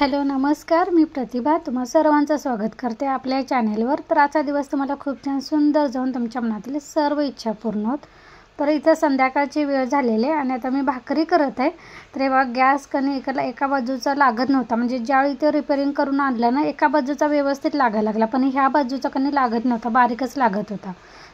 Hello नमस्कार, मी प्रतिभा तुम्हा सर्वांचं स्वागत करते आपल्या चॅनेलवर। तर आजचा दिवस तुम्हाला खूप छान सुंदर जाऊन तुमच्या मनातले सर्व इच्छा पूर्ण होत। तर इथं संध्याकाळची वेळ झालेली आहे आणि आता मी भाकरी करत आहे। तर हे बघा, गॅस कणी एका बाजूचा लागत नव्हता, म्हणजे ज्यावेळी ते रिपेअरिंग करून आणलं ना एका बाजूचा व्यवस्थित लागायला लागला, पण ह्या बाजूचा कणी लागत नव्हता, बारीकच लागत होता।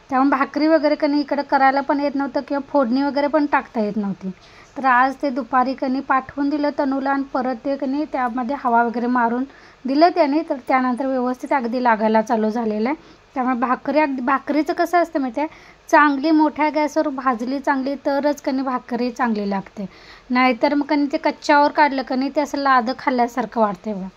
त्यामुळे भाकरी वगैरे कणी इकडे करायला पण येत नव्हतं किंवा फोडणी वगैरे पण टाकता येत नव्हती। तर आज ते दुपारी कणी पाठवून दिलं तनूला आणि परत ते कणी त्यामध्ये हवा वगैरे मारून दिलं त्याने। तर त्यानंतर व्यवस्थित अगदी लागायला चालू झालेलं आहे। त्यामुळे भाकरीचं कसं असतं माहिती आहे, चांगली मोठ्या गॅसवर भाजली चांगली तरच कणी भाकरी चांगली लागते, नाहीतर मग कणी ते कच्च्यावर काढलं कणी ते असं लादं खाल्ल्यासारखं वाटते बघा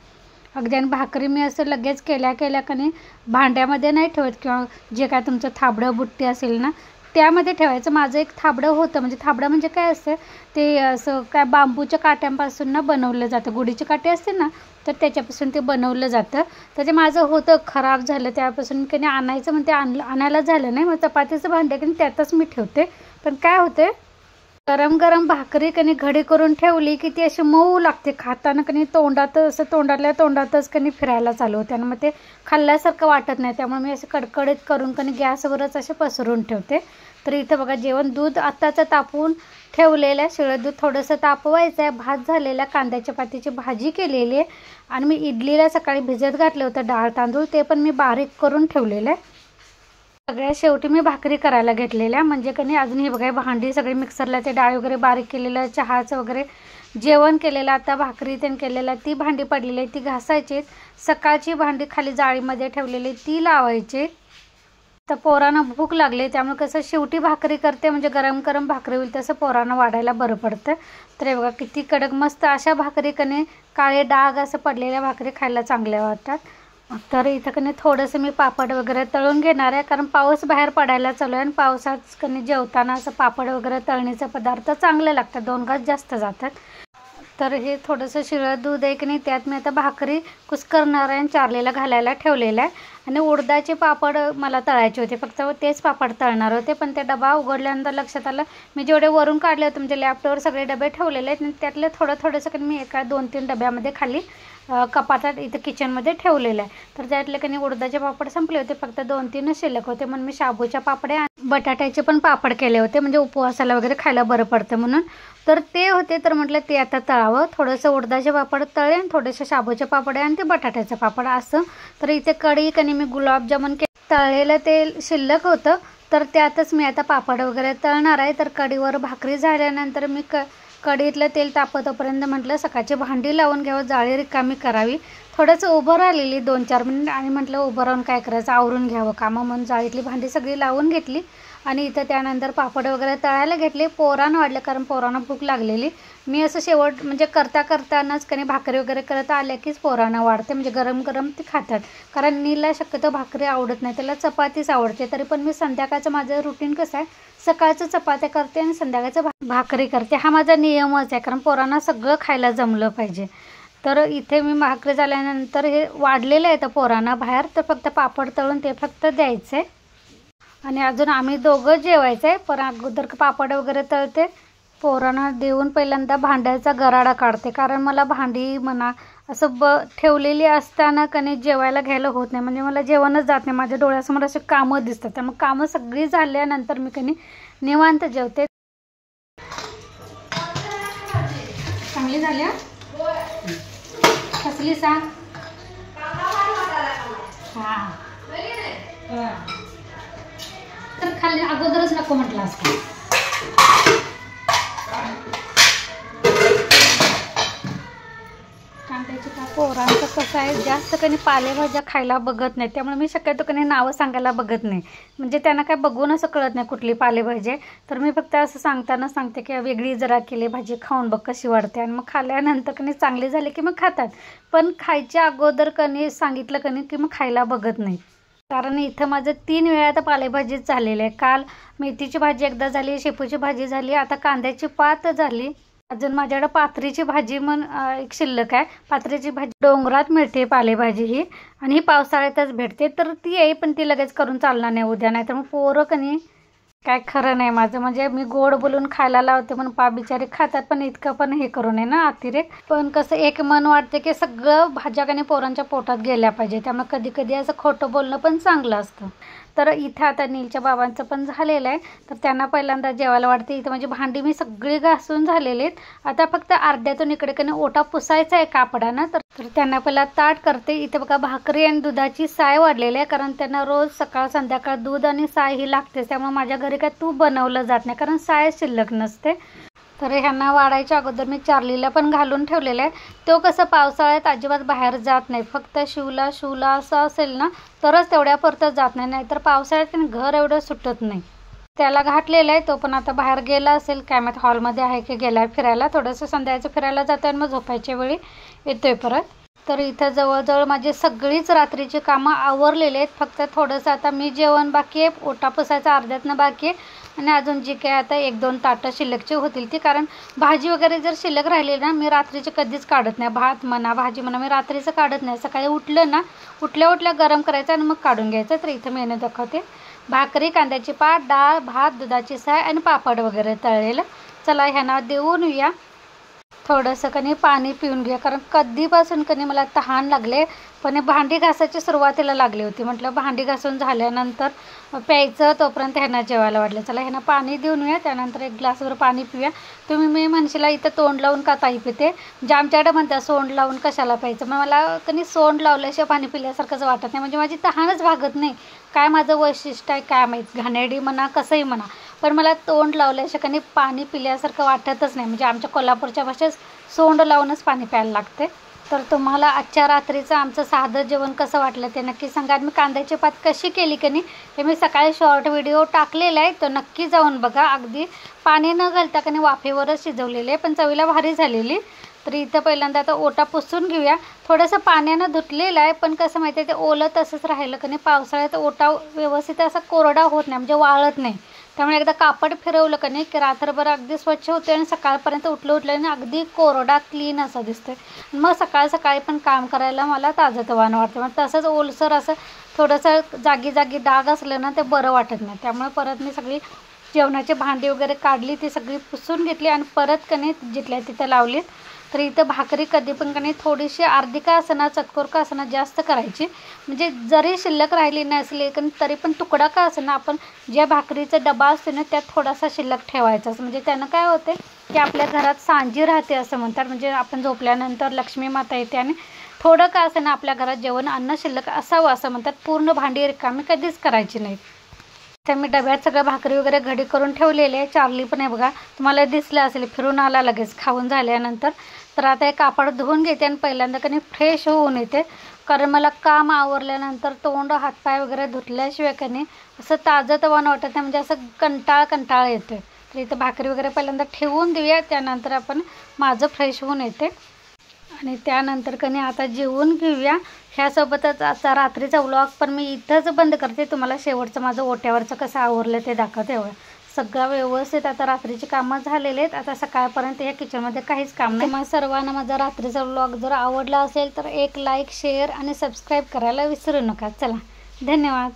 अगदी। आणि भाकरी मी असं लगेच केल्या कणी भांड्यामध्ये नाही ठेवत, किंवा जे काय तुमचं थाबडं बुट्टी असेल ना त्यामध्ये ठेवायचं। माझं एक थाबडं होतं, म्हणजे थाबडं म्हणजे काय असतं ते असं काय बांबूच्या काट्यांपासून ना बनवलं जातं, गुढीचे काटे असते ना तर त्याच्यापासून ते बनवलं जातं। तर ते माझं होतं खराब झालं, त्यापासून कधी आणायचं म्हणते आणायला झालं नाही, मग चपातीचं भांडं कधी त्यातच मी ठेवते। पण काय होते, गरम गरम भाकरी कणी घडी करून ठेवली की ती अशी मऊ लागते, खाताना कणी तोंडात असं तोंडातच कणी फिरायला चालू होते आणि मग ते खाल्ल्यासारखं वाटत नाही। त्यामुळे मी असे कडकडीत करून कणी गॅसवरच असे पसरून ठेवते। तर इथं बघा, जेवण दूध आत्ताचं तापवून ठेवलेलं आहे, शिळं दूध थोडंसं तापवायचं आहे। भात झालेला, कांद्या चपातीची भाजी केलेली आहे आणि मी इडलीला सकाळी भिजत घातलं होतं डाळ तांदूळ, ते पण मी बारीक करून ठेवलेलं आहे। सगळ्यात शेवटी मी भाकरी करायला घेतलेल्या, म्हणजे कणी अजून ही बघा भांडी सगळी मिक्सरला ते डाळ वगैरे बारीक केलेलं, चहाचं वगैरे जेवण केलेलं, आता भाकरी ते केलेलं, ती भांडी पडलेली ती घासायची। सकाळची भांडी खाली जाळीमध्ये ठेवलेली ती लावायची। तर पोरांना भूक लागली, त्यामुळे कसं शेवटी भाकरी करते, म्हणजे गरम गरम भाकरी होईल तसं पोरांना वाढायला बरं पडतं। तर हे बघा किती कडक मस्त अशा भाकरी कणी काळे डाग असं पडलेल्या भाकरी खायला चांगल्या वाटतात। तर इथं कणी थोडंसं मी पापड वगैरे तळून घेणार आहे, कारण पाऊस बाहेर पडायला चालू आहे आणि पावसात कणी जेवताना असं पापड वगैरे तळणीचे पदार्थ चांगले लागतात, 2 घास जास्त जातात। तर हे थोडंसं शिळं दूध आहे की नाही, त्यात मी आता भाकरी कुस्करणार आहे आणि चारलेला घालायला ठेवलेला आहे। आणि उडदाचे पापड मला तळायचे होते, फक्त तेच पापड तळणार होते, पण ते डबा उघडल्यानंतर लक्षात आलं मी जेवढे वरून काढले होते, म्हणजे लॅपटॉपवर सगळे डबे ठेवलेले आहेत, त्यातले थोडंसं कधी मी एका 2-3 डब्यामध्ये खाली कपाटात इथं किचनमध्ये ठेवलेलं आहे। तर त्यातले कधी उडदाचे पापड संपले होते, फक्त 2-3च शिल्लक होते, म्हणून मी शाबूच्या पापड्या आणि बटाट्याचे पण पापड केले होते, म्हणजे उपवासाला वगैरे खायला बरं पडतं म्हणून। तर ते होते, तर म्हटलं ते आता तळावं, थोडंसं उडदाचे पापड तळे आणि थोडेसे शाबूचे पापड आणि ते बटाट्याचं पापड असं। तर इथे कढी कणी मी गुलाबजामुन तळलेलं तेल शिल्लक होतं, तर त्यातच मी आता पापड वगैरे तळणार आहे। तर कढीवर भाकरी झाल्यानंतर मी कढईतलं तेल तापतोपर्यंत म्हटलं सकाळची भांडी लावून घ्यावं, जाळी रिकामी करावी। थोडंसं उभं राहिलेली 2-4 मिनिट आणि म्हटलं उभं राहून काय करायचं, आवरून घ्यावं कामं, म्हणून जाळीतली भांडी सगळी लावून घेतली आणि इथं त्यानंतर पापड वगैरे तळायला घेतले। पोरांना वाढलं, कारण पोरांना भूक लागलेली। मी असं शेवट म्हणजे करतानाच कधी भाकरी वगैरे करत आल्या कीच पोरांना वाढते, म्हणजे गरम गरम ते खातात, कारण नीला शक्यतो भाकरी आवडत नाही, त्याला चपातीच आवडते। तरी पण मी संध्याकाळचं माझं रुटीन कसं आहे, सकाळचं चपात्या करते आणि संध्याकाळचं भाकरी करते, हा माझा नियमच आहे, कारण पोरांना सगळं खायला जमलं पाहिजे। तर इथे मी भाकरी झाल्यानंतर हे वाढलेलं आहे तर पोरांना बाहेर, तर फक्त पापड तळून ते फक्त द्यायचं आहे आणि अजून आम्ही दोघं जेवायचं आहे। पण अगोदर पापड वगैरे तळते, पोरांना देऊन पहिल्यांदा भांड्याचा गराडा काढते, कारण मला भांडी म्हणा असं ठेवलेली असताना कणी जेवायला घ्यायला होत नाही, म्हणजे मला जेवणच जात नाही, माझ्या डोळ्यासमोर असे कामं दिसतात। त्यामुळे कामं सगळी झाल्यानंतर मी कणी निवांत जेवते। चांगली झाल्या कसली सांग, हां तर खाली अगोदरच नको म्हटलं असतं। कांद्याची पोरांचं कसं आहे, जास्त कधी पालेभाज्या खायला बघत नाही, त्यामुळे मी शक्यतो कधी नावं सांगायला बघत नाही, म्हणजे त्यांना काय बघून असं कळत नाही कुठली पालेभाजी आहे। तर मी फक्त असं सांगताना सांगते की वेगळी जरा केली भाजी, खाऊन बघ कशी वाटते, आणि मग खाल्ल्यानंतर कधी चांगली झाली की मग खातात, पण खायच्या अगोदर कधी सांगितलं कधी की मग खायला बघत नाही। कारण इथं माझं 3 वेळा आता पालेभाजीच झालेली आहे, काल मेथीची भाजी एकदा झाली, शेपूची भाजी झाली, आता कांद्याची पात झाली, अजून माझ्याकडे पात्रीची भाजी एक शिल्लक आहे। पात्रीची भाजी डोंगरात मिळते पालेभाजी ही, आणि ही पावसाळ्यातच भेटते, तर ती आहे, पण ती लगेच करून चालणार नाही उद्या, नाही तर मग पोरं कणी काय खरं नाही माझं. म्हणजे मी गोड बोलून खायला लावते म्हणून पा बिचारे खातात, पण इतकं पण हे करू नये ना अतिरेक. पण कसं एक मन वाटते की सगळं भाज्या आणि पोरांच्या पोटात गेल्या पाहिजे, त्यामुळे कधी कधी असं खोटं बोलणं पण चांगलं असतं. तर इथं आता नीलच्या बाबांचं पण झालेलं आहे, तर त्यांना पहिल्यांदा जेवायला वाटते. इथं म्हणजे भांडी मी सगळी घासून झालेली आहेत. आता फक्त अर्ध्यातून इकडे ओटा पुसायचा आहे कापडानं. तर त्यांना पहिला ताट करते. इथे बघा भाकरी आणि दुधाची साय वाढलेली आहे, कारण त्यांना रोज सकाळ संध्याकाळ दूध आणि साय ही लागतेच. त्यामुळे माझ्या घरी काय तूप बनवलं जात नाही, कारण साय शिल्लक नसते. तर ह्यांना वाढायच्या अगोदर मी चार्लीला पण घालून ठेवलेलं आहे. तो कसं पावसाळ्यात अजिबात बाहेर जात नाही, फक्त शिवला असं असेल ना तरच तेवढ्यापुरतं जात नाही, नाहीतर पावसाळ्यात घर एवढं सुटत नाही. त्याला घातलेलं आहे. तो पण आता बाहेर गेला असेल, काय माहीत हॉलमध्ये आहे की गेला आहे फिरायला. थोडंसं संध्याकाळचं फिरायला जातो आणि मग झोपायच्या वेळी येतोय परत. तर इथं जवळजवळ माझी सगळीच रात्रीची कामं आवरलेली आहेत. फक्त थोडंसं आता मी जेवण बाकी आहे, ओटा पुसायचा अर्ध्यातनं बाकी आहे, आणि अजून जी काय आता 1-2 ताटं शिल्लकची होतील ती. कारण भाजी वगैरे जर शिल्लक राहिली ना, मी रात्रीची कधीच काढत नाही. भात म्हणा भाजी म्हणा मी रात्रीचं काढत नाही. सकाळी उठलं ना, उठल्या गरम करायचं आणि मग काढून घ्यायचं. तर इथं मेनू दाखवते. भाकरी, कांद्याची पात, डाळ, भात, दुधाची साय आणि पापड वगैरे तळलेलं. चला ह्यांना देऊन या. थोडंसं पाणी पिऊन घ्या, कारण कधीपासून मला तहान लागले. पण भांडी घासायची सुरुवातीला लागली होती. म्हटलं भांडी घासून झाल्यानंतर प्यायचं, तोपर्यंत ह्यांना जेवायला वाढलं. चला ह्यांना पाणी देऊन या, त्यानंतर 1 ग्लासवर पाणी पिऊया. तुम्ही मी म्हणशीला इथं तोंड लावून का ताई पिते, म्हणजे आमच्याकडे म्हणतात सोंड लावून कशाला प्यायचं. मग मला सोंड लावल्याशिवाय पाणी पिल्यासारखंच वाटत नाही. म्हणजे माझी तहानच भागत नाही. काय माझं वैशिष्ट्य आहे काय माहीत, घाणेरडी म्हणा कसंही म्हणा, पण मला तोंड लावल्याशिवाय पाणी पिल्यासारखं वाटतच नाही. म्हणजे आमच्या कोल्हापूरच्या भाषेत सोंड लावूनच पाणी प्यायला लागते. तर तुम्हाला आजच्या रात्रीचं आमचं साधं जेवण कसं वाटलं ते नक्की सांगा. मी कांद्याची पात कशी केली हे मी सकाळी शॉर्ट व्हिडिओ टाकलेला आहे, तो नक्की जाऊन बघा. अगदी पाणी न घालता वाफेवरच शिजवलेले, पण चवीला भारी झालेली. तर इथं पहिल्यांदा आता ओटा पुसून घेऊया. थोडंसं पाण्यानं धुतलेलं आहे, पण कसं माहिती आहे ते ओलं तसंच राहिलं पावसाळ्यात ओटा व्यवस्थित असा कोरडा होत नाही, म्हणजे वाळत नाही. त्यामुळे एकदा कापड फिरवलं की रात्रभर अगदी स्वच्छ होते आणि सकाळपर्यंत उठलं अगदी कोरडा क्लीन असं दिसतं. मग सकाळी पण काम करायला मला ताजंतवानं वाटतं. मग तसंच ओलसर असं थोडंसं जागी डाग असलं ना ते बरं वाटत नाही. त्यामुळे परत मी सगळी जेवणाची भांडी वगैरे काढली, ती सगळी पुसून घेतली आणि परत जिथल्या तिथं लावलीत. तर इथं भाकरी कधी पण थोडीशी अर्धी का असना चतकोर का असना जास्त करायची, म्हणजे जरी शिल्लक राहिली नसली तरी पण तुकडा का असना आपण ज्या भाकरीचा डबा असतो ना त्यात थोडासा शिल्लक ठेवायचा. म्हणजे त्यानं काय होते की आपल्या घरात सांजी राहते असं म्हणतात. म्हणजे आपण झोपल्यानंतर लक्ष्मी माता येते आणि थोडं का असना आपल्या घरात जेवण अन्न शिल्लक असावं असं म्हणतात. पूर्ण भांडी रिकामी कधीच करायची नाहीत. तर मी डब्यात सगळं भाकरी वगैरे घडी करून ठेवलेले आहे. चार्ली पण आहे बघा, तुम्हाला दिसलं असेल फिरून आला लगेच खाऊन झाल्यानंतर. तर आता हे कापड धुवून घेते आणि पहिल्यांदा फ्रेश होऊन येते, कारण मला काम आवरल्यानंतर तोंड हातपाय वगैरे धुतल्याशिवाय असं ताजंतवानं वाटत नाही, म्हणजे असं कंटाळ येतो. तर इथं भाकरी वगैरे पहिल्यांदा ठेवून देऊया, त्यानंतर आपण माझं फ्रेश होऊन येते आणि त्यानंतर आता जेवून घेऊया. ह्यासोबतच आता रात्रीचा व्लॉग पण मी इथंच बंद करते. तुम्हाला शेवटचं माझं ओट्यावरचं कसं आवरलं ते दाखवते. सगळं व्यवस्थित आता रात्रीची कामं झालेले आहेत. आता सकाळपर्यंत या किचनमध्ये काहीच काम नाही. मग सर्वांना माझा रात्रीचा व्लॉग जर आवडला असेल तर एक लाईक, शेअर आणि सबस्क्राईब करायला विसरू नका. चला, धन्यवाद.